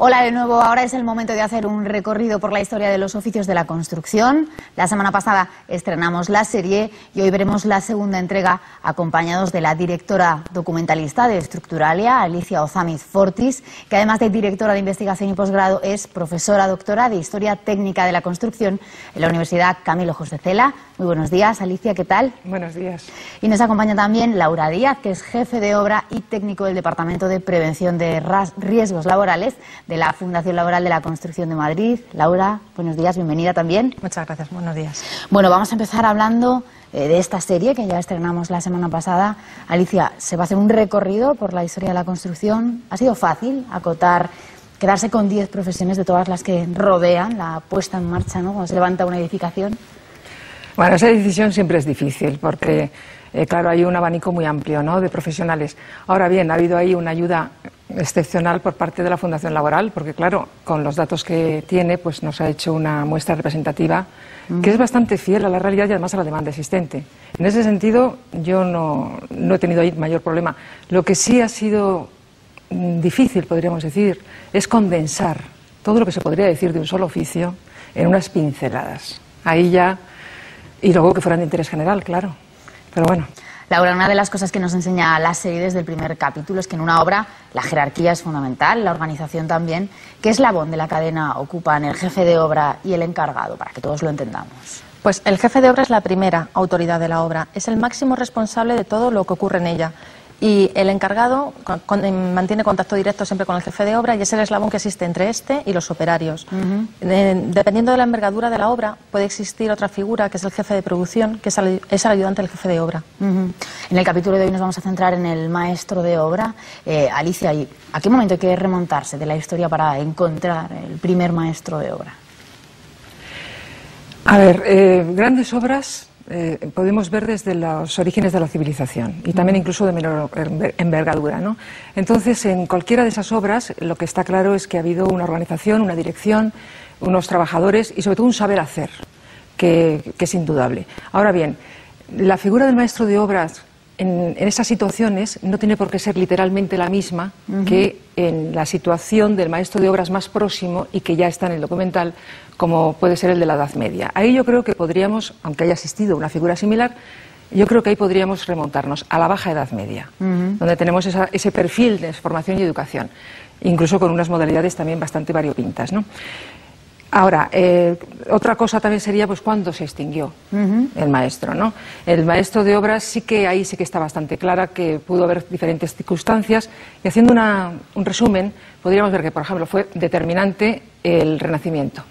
Hola de nuevo, ahora es el momento de hacer un recorrido por la historia de los oficios de la construcción. La semana pasada estrenamos la serie y hoy veremos la segunda entrega acompañados de la directora documentalista de Estructuralia, Alicia Ozamiz Fortis, que además de directora de investigación y posgrado es profesora doctora de Historia Técnica de la Construcción en la Universidad Camilo José Cela. Muy buenos días, Alicia, ¿qué tal? Buenos días. Y nos acompaña también Laura Díaz, que es jefe de obra y técnico del Departamento de Prevención de Riesgos Laborales de la Fundación Laboral de la Construcción de Madrid. Laura, buenos días, bienvenida también. Muchas gracias, buenos días. Bueno, vamos a empezar hablando de esta serie que ya estrenamos la semana pasada. Alicia, se va a hacer un recorrido por la historia de la construcción. ¿Ha sido fácil acotar, quedarse con 10 profesiones de todas las que rodean la puesta en marcha, ¿no?, cuando se levanta una edificación? Bueno, esa decisión siempre es difícil porque, claro, hay un abanico muy amplio, ¿no?, de profesionales. Ahora bien, ha habido ahí una ayuda excepcional por parte de la Fundación Laboral porque, claro, con los datos que tiene, pues nos ha hecho una muestra representativa que es bastante fiel a la realidad y además a la demanda existente. En ese sentido, yo no he tenido ahí mayor problema. Lo que sí ha sido difícil, podríamos decir, es condensar todo lo que se podría decir de un solo oficio en unas pinceladas. Ahí ya... Y luego que fueran de interés general, claro. Pero bueno. Laura, una de las cosas que nos enseña la serie desde el primer capítulo es que en una obra la jerarquía es fundamental, la organización también. ¿Qué eslabón de la cadena ocupan el jefe de obra y el encargado, para que todos lo entendamos? Pues el jefe de obra es la primera autoridad de la obra, es el máximo responsable de todo lo que ocurre en ella. Y el encargado mantiene contacto directo siempre con el jefe de obra y es el eslabón que existe entre este y los operarios. Dependiendo de la envergadura de la obra, puede existir otra figura que es el jefe de producción, que es el ayudante del jefe de obra. En el capítulo de hoy nos vamos a centrar en el maestro de obra. Alicia, ¿a qué momento hay que remontarse de la historia para encontrar el primer maestro de obra? A ver, grandes obras... podemos ver desde los orígenes de la civilización y también incluso de menor envergadura, ¿no? Entonces, en cualquiera de esas obras lo que está claro es que ha habido una organización, una dirección, unos trabajadores y sobre todo un saber hacer que es indudable. Ahora bien, la figura del maestro de obras en esas situaciones no tiene por qué ser literalmente la misma que en la situación del maestro de obras más próximo y que ya está en el documental, como puede ser el de la Edad Media. Ahí yo creo que podríamos, aunque haya existido una figura similar, yo creo que ahí podríamos remontarnos a la Baja Edad Media, donde tenemos ese perfil de formación y educación, incluso con unas modalidades también bastante variopintas, ¿no? Ahora, otra cosa también sería pues cuándo se extinguió el maestro, ¿no? El maestro de obras sí que ahí sí que está bastante clara que pudo haber diferentes circunstancias y haciendo un resumen podríamos ver que, por ejemplo, fue determinante el Renacimiento.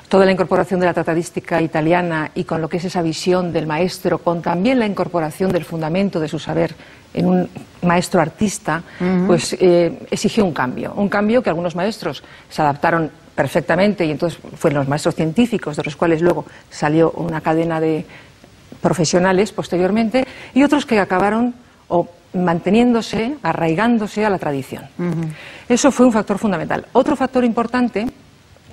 Toda la incorporación de la tratadística italiana y con lo que es esa visión del maestro, con también la incorporación del fundamento de su saber en un maestro artista, pues exigió un cambio que algunos maestros se adaptaron perfectamente y entonces fueron los maestros científicos, de los cuales luego salió una cadena de profesionales posteriormente, y otros que acabaron manteniéndose, arraigándose a la tradición. Eso fue un factor fundamental. Otro factor importante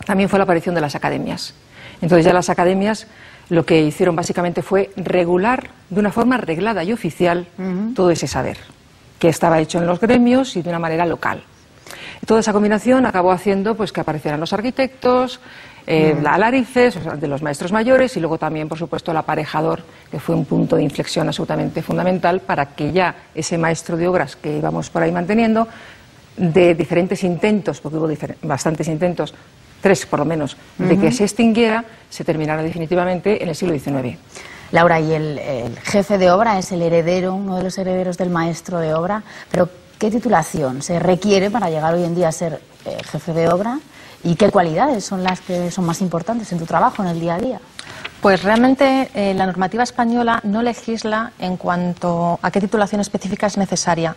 también fue la aparición de las academias. Entonces ya las academias lo que hicieron básicamente fue regular de una forma reglada y oficial todo ese saber, que estaba hecho en los gremios y de una manera local. Toda esa combinación acabó haciendo pues que aparecieran los arquitectos, la alarices, o sea, de los maestros mayores, y luego también, por supuesto, el aparejador, que fue un punto de inflexión absolutamente fundamental para que ya ese maestro de obras que íbamos por ahí manteniendo, de diferentes intentos, porque hubo bastantes intentos, 3 por lo menos, de que se extinguiera, se terminara definitivamente en el siglo XIX. Laura, y el jefe de obra es el heredero, uno de los herederos del maestro de obra, pero ¿qué titulación se requiere para llegar hoy en día a ser jefe de obra? ¿Y qué cualidades son las que son más importantes en tu trabajo, en el día a día? Pues realmente la normativa española no legisla en cuanto a qué titulación específica es necesaria.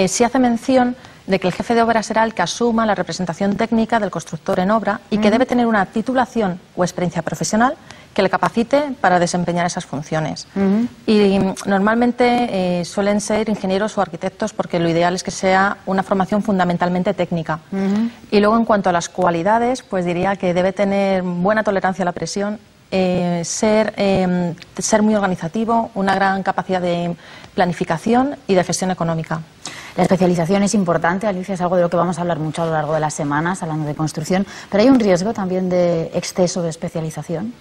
Sí hace mención de que el jefe de obra será el que asuma la representación técnica del constructor en obra y que debe tener una titulación o experiencia profesional que le capacite para desempeñar esas funciones. Y normalmente suelen ser ingenieros o arquitectos porque lo ideal es que sea una formación fundamentalmente técnica. Y luego en cuanto a las cualidades, pues diría que debe tener buena tolerancia a la presión, ser muy organizativo, una gran capacidad de planificación y de gestión económica. La especialización es importante, Alicia, es algo de lo que vamos a hablar mucho a lo largo de las semanas, hablando de construcción, pero ¿hay un riesgo también de exceso de especialización?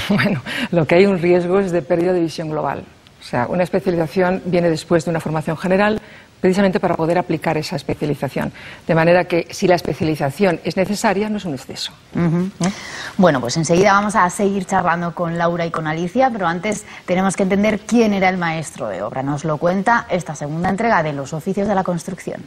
Bueno, lo que hay un riesgo es de pérdida de visión global. O sea, una especialización viene después de una formación general, precisamente para poder aplicar esa especialización. De manera que si la especialización es necesaria, no es un exceso. Bueno, pues enseguida vamos a seguir charlando con Laura y con Alicia, pero antes tenemos que entender quién era el maestro de obra. Nos lo cuenta esta segunda entrega de Los oficios de la construcción.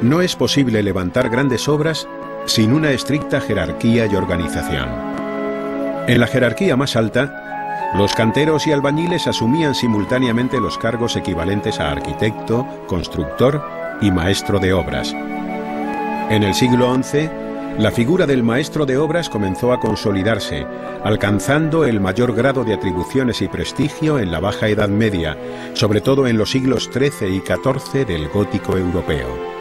No es posible levantar grandes obras sin una estricta jerarquía y organización. En la jerarquía más alta, los canteros y albañiles asumían simultáneamente los cargos equivalentes a arquitecto, constructor y maestro de obras. En el siglo XI, la figura del maestro de obras comenzó a consolidarse, alcanzando el mayor grado de atribuciones y prestigio en la Baja Edad Media, sobre todo en los siglos XIII y XIV del gótico europeo.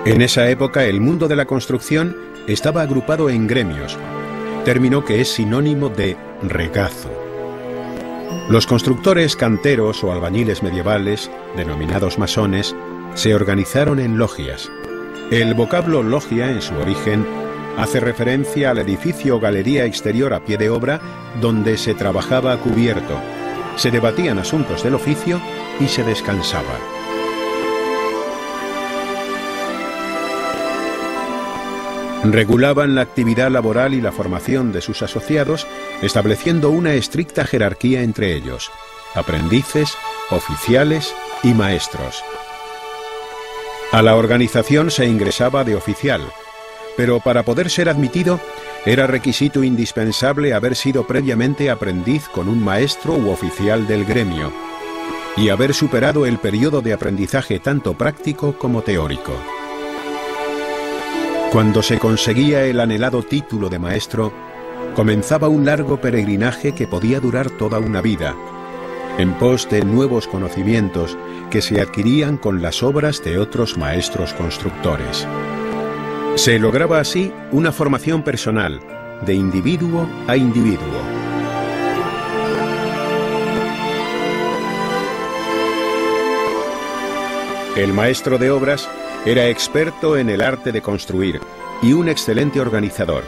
En esa época el mundo de la construcción estaba agrupado en gremios, término que es sinónimo de regazo. Los constructores canteros o albañiles medievales, denominados masones, se organizaron en logias. El vocablo logia, en su origen, hace referencia al edificio o galería exterior a pie de obra donde se trabajaba a cubierto, se debatían asuntos del oficio y se descansaba. Regulaban la actividad laboral y la formación de sus asociados, estableciendo una estricta jerarquía entre ellos: aprendices, oficiales y maestros. A la organización se ingresaba de oficial, pero para poder ser admitido era requisito indispensable haber sido previamente aprendiz con un maestro u oficial del gremio y haber superado el periodo de aprendizaje tanto práctico como teórico. Cuando se conseguía el anhelado título de maestro, comenzaba un largo peregrinaje que podía durar toda una vida, en pos de nuevos conocimientos que se adquirían con las obras de otros maestros constructores. Se lograba así una formación personal, de individuo a individuo. El maestro de obras era experto en el arte de construir y un excelente organizador.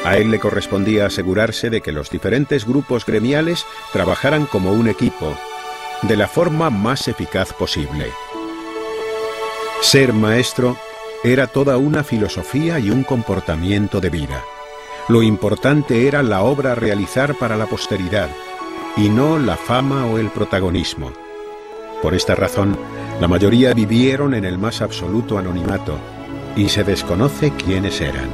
A él le correspondía asegurarse de que los diferentes grupos gremiales trabajaran como un equipo, de la forma más eficaz posible. Ser maestro era toda una filosofía y un comportamiento de vida. Lo importante era la obra a realizar para la posteridad, y no la fama o el protagonismo. Por esta razón, la mayoría vivieron en el más absoluto anonimato, y se desconoce quiénes eran.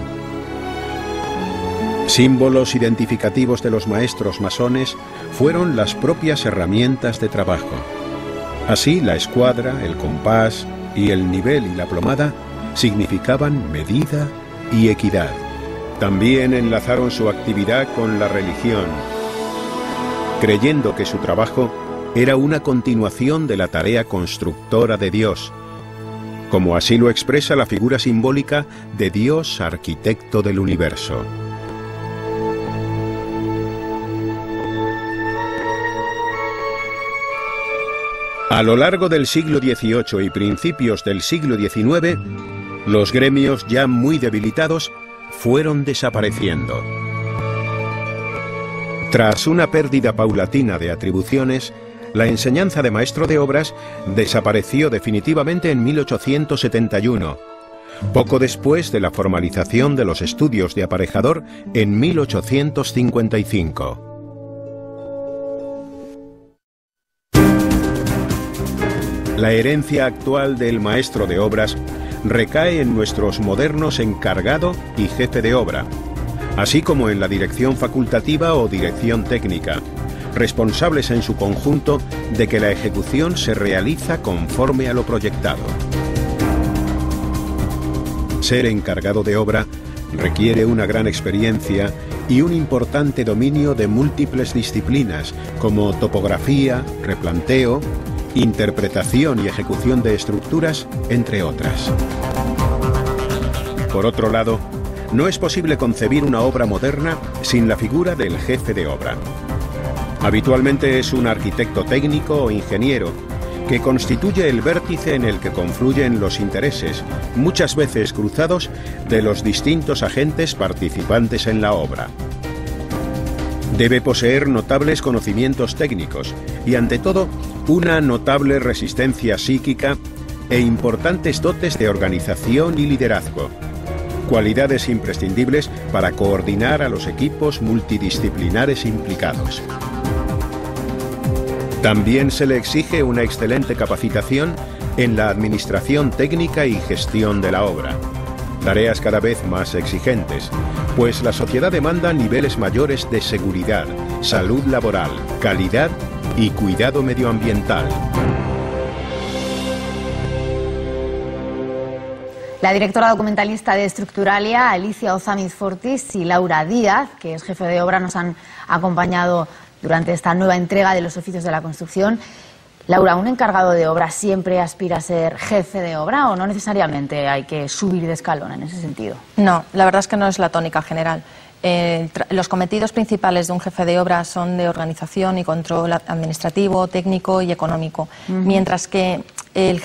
Símbolos identificativos de los maestros masones fueron las propias herramientas de trabajo. Así, la escuadra, el compás y el nivel y la plomada significaban medida y equidad. También enlazaron su actividad con la religión, creyendo que su trabajo era una continuación de la tarea constructora de Dios, como así lo expresa la figura simbólica de Dios arquitecto del universo. A lo largo del siglo XVIII y principios del siglo XIX, los gremios ya muy debilitados fueron desapareciendo. Tras una pérdida paulatina de atribuciones, la enseñanza de maestro de obras desapareció definitivamente en 1871, poco después de la formalización de los estudios de aparejador en 1855. La herencia actual del maestro de obras recae en nuestros modernos encargado y jefe de obra, así como en la dirección facultativa o dirección técnica, responsables en su conjunto de que la ejecución se realiza conforme a lo proyectado. Ser encargado de obra requiere una gran experiencia y un importante dominio de múltiples disciplinas como topografía, replanteo, interpretación y ejecución de estructuras, entre otras. Por otro lado, no es posible concebir una obra moderna sin la figura del jefe de obra. Habitualmente es un arquitecto técnico o ingeniero que constituye el vértice en el que confluyen los intereses, muchas veces cruzados, de los distintos agentes participantes en la obra. Debe poseer notables conocimientos técnicos y, ante todo, una notable resistencia psíquica e importantes dotes de organización y liderazgo, cualidades imprescindibles para coordinar a los equipos multidisciplinares implicados. También se le exige una excelente capacitación en la administración técnica y gestión de la obra, tareas cada vez más exigentes, pues la sociedad demanda niveles mayores de seguridad, salud laboral, calidad y cuidado medioambiental. La directora documentalista de Structuralia, Alicia Ozamiz Fortis, y Laura Díaz, que es jefe de obra, nos han acompañado durante esta nueva entrega de los oficios de la construcción. Laura, ¿un encargado de obra siempre aspira a ser jefe de obra o no necesariamente hay que subir de escalón en ese sentido? No, la verdad es que no es la tónica general. Los cometidos principales de un jefe de obra son de organización y control administrativo, técnico y económico, mientras que el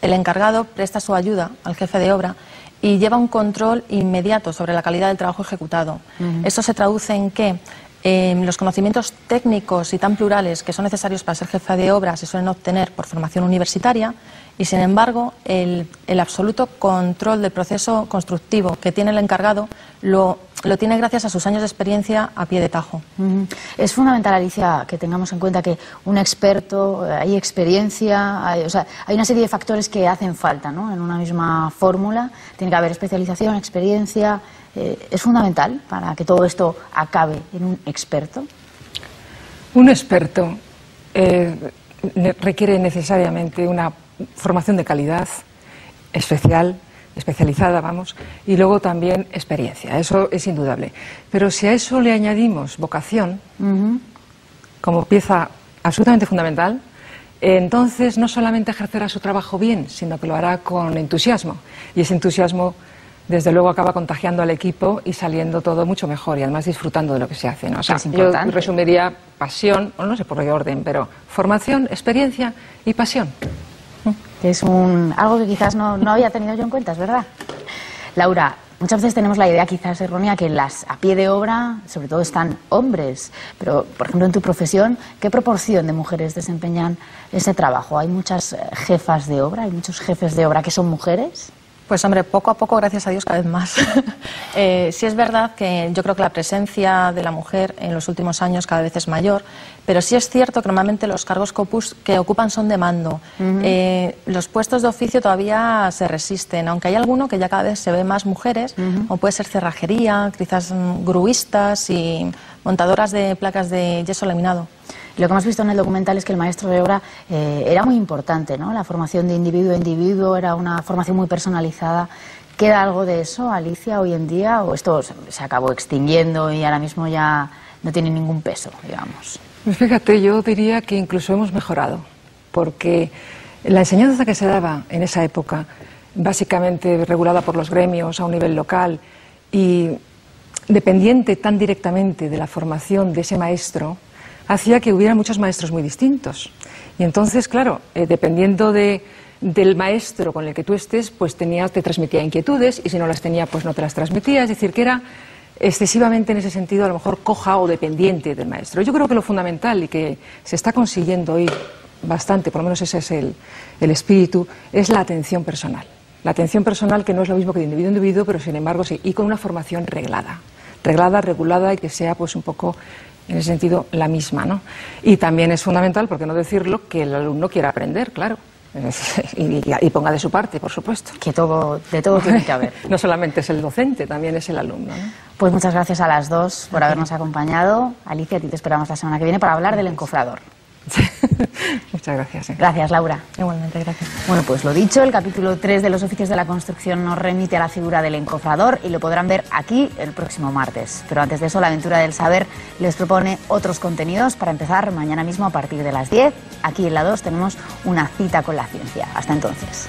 encargado presta su ayuda al jefe de obra y lleva un control inmediato sobre la calidad del trabajo ejecutado. Esto se traduce en que los conocimientos técnicos y tan plurales que son necesarios para ser jefe de obra se suelen obtener por formación universitaria y, sin embargo, el absoluto control del proceso constructivo que tiene el encargado lo tiene gracias a sus años de experiencia a pie de tajo. Es fundamental, Alicia, que tengamos en cuenta que un experto, hay experiencia, hay una serie de factores que hacen falta, ¿no? En una misma fórmula. Tiene que haber especialización, experiencia. ¿Es fundamental para que todo esto acabe en un experto? Un experto requiere necesariamente una formación de calidad especializada, vamos, y luego también experiencia, eso es indudable. Pero si a eso le añadimos vocación, como pieza absolutamente fundamental, entonces no solamente ejercerá su trabajo bien, sino que lo hará con entusiasmo. Y ese entusiasmo, desde luego, acaba contagiando al equipo y saliendo todo mucho mejor y además disfrutando de lo que se hace, ¿no? O sea, yo resumiría pasión, o no sé por qué orden, pero formación, experiencia y pasión. Es algo que quizás no había tenido yo en cuenta, es verdad. Laura, muchas veces tenemos la idea quizás errónea que a pie de obra sobre todo están hombres, pero por ejemplo en tu profesión, ¿qué proporción de mujeres desempeñan ese trabajo? ¿Hay muchas jefas de obra, hay muchos jefes de obra que son mujeres? Pues hombre, poco a poco, gracias a Dios, cada vez más. Sí es verdad que yo creo que la presencia de la mujer en los últimos años cada vez es mayor, pero sí es cierto que normalmente los cargos que ocupan son de mando. Los puestos de oficio todavía se resisten, aunque hay alguno que ya cada vez se ve más mujeres, como puede ser cerrajería, quizás gruistas y montadoras de placas de yeso laminado. Lo que hemos visto en el documental es que el maestro de obra era muy importante, ¿no? La formación de individuo a individuo era una formación muy personalizada. ¿Queda algo de eso, Alicia, hoy en día? ¿O esto se acabó extinguiendo y ahora mismo ya no tiene ningún peso, digamos? Pues fíjate, yo diría que incluso hemos mejorado, porque la enseñanza que se daba en esa época, básicamente regulada por los gremios a un nivel local y dependiente tan directamente de la formación de ese maestro, hacía que hubiera muchos maestros muy distintos. Y entonces, claro, dependiendo del maestro con el que tú estés, pues te transmitía inquietudes, y si no las tenía, pues no te las transmitía. Es decir, que era excesivamente, en ese sentido, a lo mejor coja o dependiente del maestro. Yo creo que lo fundamental, y que se está consiguiendo hoy bastante, por lo menos ese es el espíritu, es la atención personal. La atención personal, que no es lo mismo que de individuo a individuo, pero sin embargo sí, y con una formación reglada, regulada, y que sea pues un poco, en ese sentido, la misma, ¿no? Y también es fundamental, por qué no decirlo, que el alumno quiera aprender, claro, y ponga de su parte, por supuesto. Que de todo tiene que haber. No solamente es el docente, también es el alumno, ¿no? Pues muchas gracias a las dos por habernos acompañado. Alicia, a ti te esperamos la semana que viene para hablar del encofrador. Muchas gracias. Gracias, Laura. Igualmente, gracias. Bueno, pues lo dicho, el capítulo 3 de los oficios de la construcción nos remite a la figura del encofrador y lo podrán ver aquí el próximo martes. Pero antes de eso, la aventura del saber les propone otros contenidos para empezar mañana mismo a partir de las 10. Aquí en la 2 tenemos una cita con la ciencia. Hasta entonces.